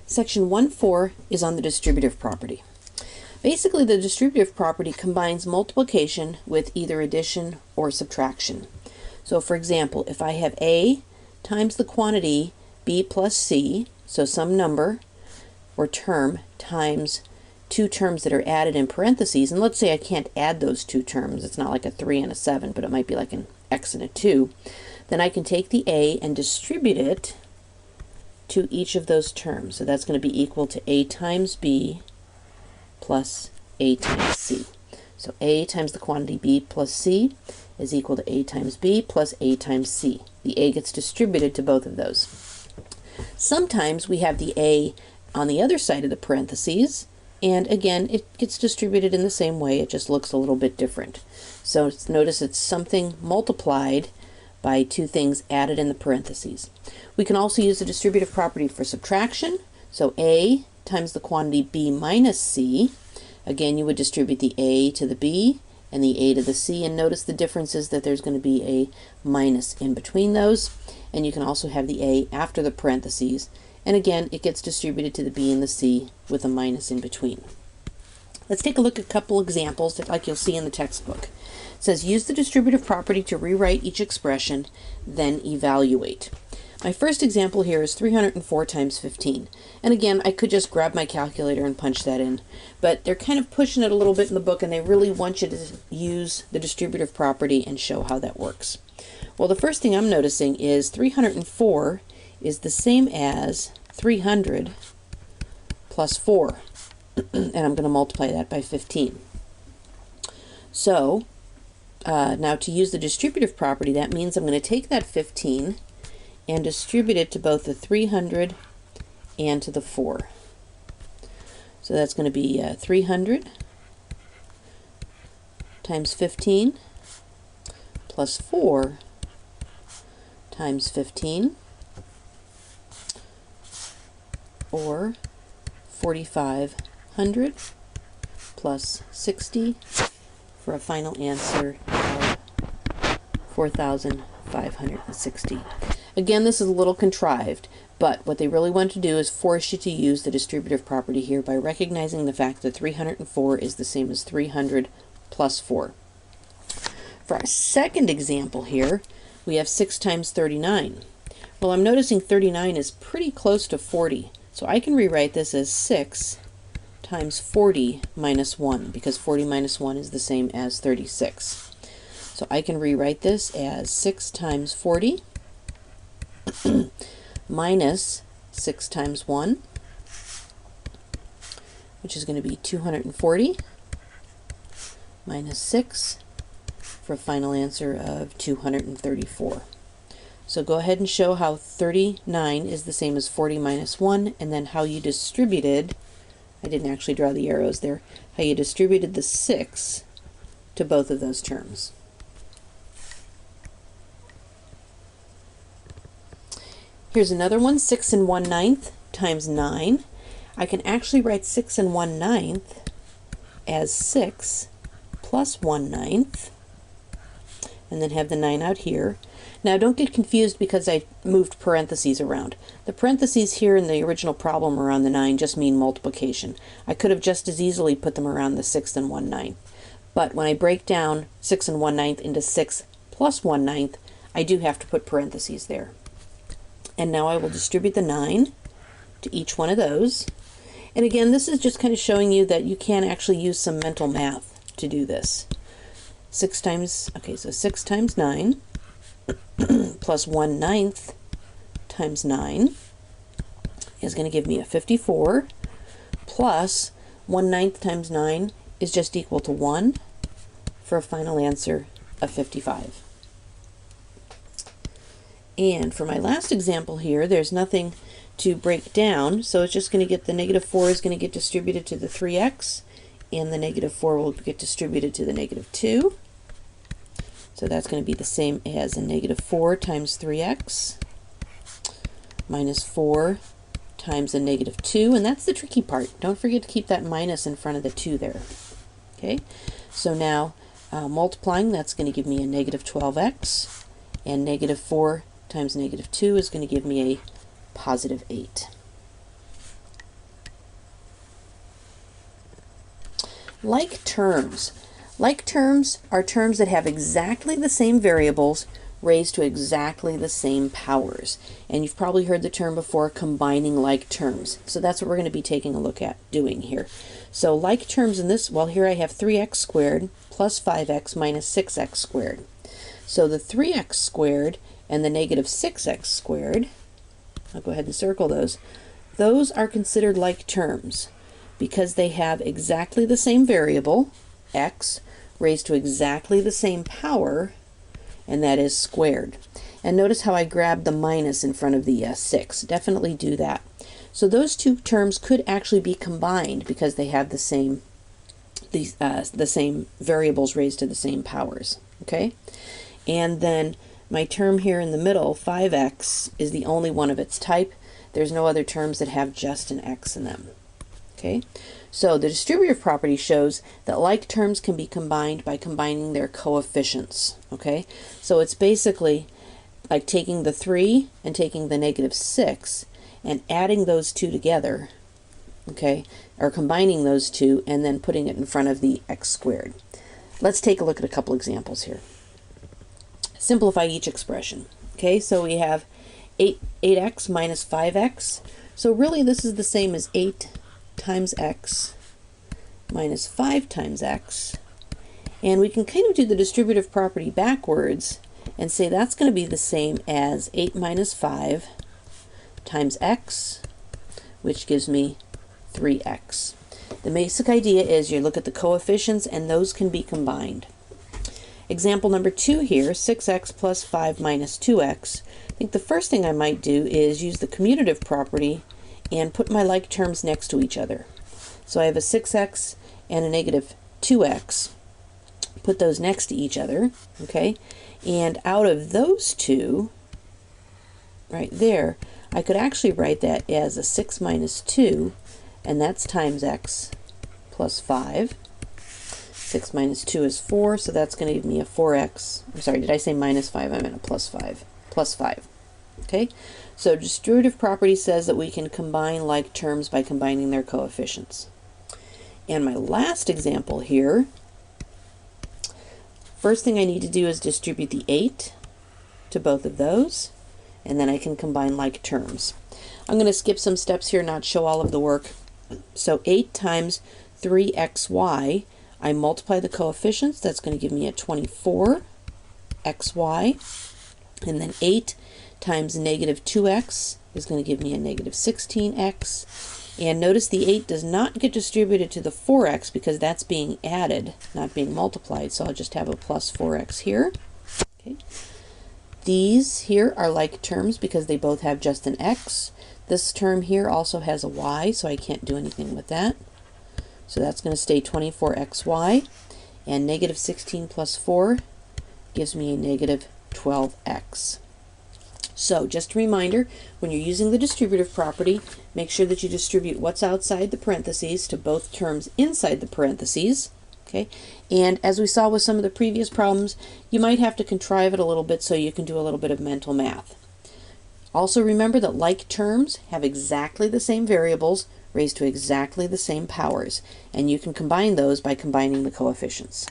Section 1.4 is on the distributive property. Basically, the distributive property combines multiplication with either addition or subtraction. So for example, if I have A times the quantity B plus C, so some number or term times two terms that are added in parentheses, and let's say I can't add those two terms, it's not like a 3 and a 7, but it might be like an X and a 2, then I can take the A and distribute it to each of those terms. So that's going to be equal to A times B plus A times C. So A times the quantity B plus C is equal to A times B plus A times C. The A gets distributed to both of those. Sometimes we have the A on the other side of the parentheses, and again it gets distributed in the same way, it just looks a little bit different. So notice it's something multiplied by two things added in the parentheses. We can also use the distributive property for subtraction. So A times the quantity B minus C. Again, you would distribute the A to the B and the A to the C, and notice the difference is that there's going to be a minus in between those. And you can also have the A after the parentheses, and again it gets distributed to the B and the C with a minus in between. Let's take a look at a couple examples that like you'll see in the textbook. It says use the distributive property to rewrite each expression, then evaluate. My first example here is 304 times 15. And again, I could just grab my calculator and punch that in, but they're kind of pushing it a little bit in the book, and they really want you to use the distributive property and show how that works. Well, the first thing I'm noticing is 304 is the same as 300 plus 4. And I'm going to multiply that by 15. So now to use the distributive property, that means I'm going to take that 15 and distribute it to both the 300 and to the 4. So that's going to be 300 times 15 plus 4 times 15, or 4,500 plus 60 for a final answer of 4,560. Again, this is a little contrived, but what they really want to do is force you to use the distributive property here by recognizing the fact that 304 is the same as 300 plus 4. For our second example here, we have 6 times 39. Well, I'm noticing 39 is pretty close to 40, so I can rewrite this as 6 times 40 minus 1, because 40 minus 1 is the same as 36. So I can rewrite this as 6 times 40 minus 6 times 1, which is going to be 240, minus 6 for a final answer of 234. So go ahead and show how 39 is the same as 40 minus 1, and then how you distributed, I didn't actually draw the arrows there, how you distributed the 6 to both of those terms. Here's another one, 6 1/9 times 9. I can actually write 6 1/9 as 6 plus 1/9, and then have the 9 out here. Now don't get confused because I moved parentheses around. The parentheses here in the original problem around the 9 just mean multiplication. I could have just as easily put them around the 6 1/9. But when I break down 6 1/9 into 6 plus 1/9, I do have to put parentheses there. And now I will distribute the 9 to each one of those. And again, this is just kind of showing you that you can actually use some mental math to do this. 6 times 9 plus 1/9 times 9 is going to give me a 54, plus 1/9 times 9 is just equal to 1 for a final answer of 55. And for my last example here, there's nothing to break down, so it's just going to get the negative 4 is going to get distributed to the 3x, and the negative 4 will get distributed to the negative 2. So that's going to be the same as a negative 4 times 3x minus 4 times a negative 2, and that's the tricky part. Don't forget to keep that minus in front of the 2 there. Okay, so now multiplying, that's going to give me a negative 12x, and negative 4 times negative 2 is going to give me a positive 8. Like terms. Like terms are terms that have exactly the same variables raised to exactly the same powers. And you've probably heard the term before, combining like terms. So that's what we're going to be taking a look at doing here. So like terms in this, well, here I have 3x squared plus 5x minus 6x squared. So the 3x squared and the negative 6x squared, I'll go ahead and circle those are considered like terms because they have exactly the same variable, x, raised to exactly the same power, and that is squared. And notice how I grabbed the minus in front of the 6. Definitely do that. So those two terms could actually be combined because they have the same variables raised to the same powers. Okay? And then my term here in the middle, 5x, is the only one of its type. There's no other terms that have just an x in them. Okay? So the distributive property shows that like terms can be combined by combining their coefficients. Okay? So it's basically like taking the 3 and taking the negative 6 and adding those two together, okay, or combining those two and then putting it in front of the x squared. Let's take a look at a couple examples here. Simplify each expression. Okay, so we have 8x minus 5x. So really this is the same as 8 times x minus 5 times x. And we can kind of do the distributive property backwards and say that's going to be the same as 8 minus 5 times x, which gives me 3x. The basic idea is you look at the coefficients and those can be combined. Example number 2 here, 6x plus 5 minus 2x. I think the first thing I might do is use the commutative property and put my like terms next to each other. So I have a 6x and a negative 2x. Put those next to each other, okay? And out of those two, right there, I could actually write that as a 6 minus 2, and that's times x plus 5. 6 minus 2 is 4, so that's going to give me a 4x. I'm sorry, did I say minus 5? I meant a plus 5. Plus 5. Okay? So distributive property says that we can combine like terms by combining their coefficients. And my last example here, first thing I need to do is distribute the 8 to both of those, and then I can combine like terms. I'm going to skip some steps here, not show all of the work. So 8 times 3xy, I multiply the coefficients, that's going to give me a 24xy, and then 8 times negative 2x is going to give me a negative 16x. And notice the 8 does not get distributed to the 4x because that's being added, not being multiplied, so I'll just have a plus 4x here. Okay. These here are like terms because they both have just an x. This term here also has a y, so I can't do anything with that. So that's going to stay 24xy, and negative 16 plus 4 gives me a negative 12x. So just a reminder, when you're using the distributive property, make sure that you distribute what's outside the parentheses to both terms inside the parentheses. Okay, and as we saw with some of the previous problems, you might have to contrive it a little bit so you can do a little bit of mental math. Also remember that like terms have exactly the same variables raised to exactly the same powers, and you can combine those by combining the coefficients.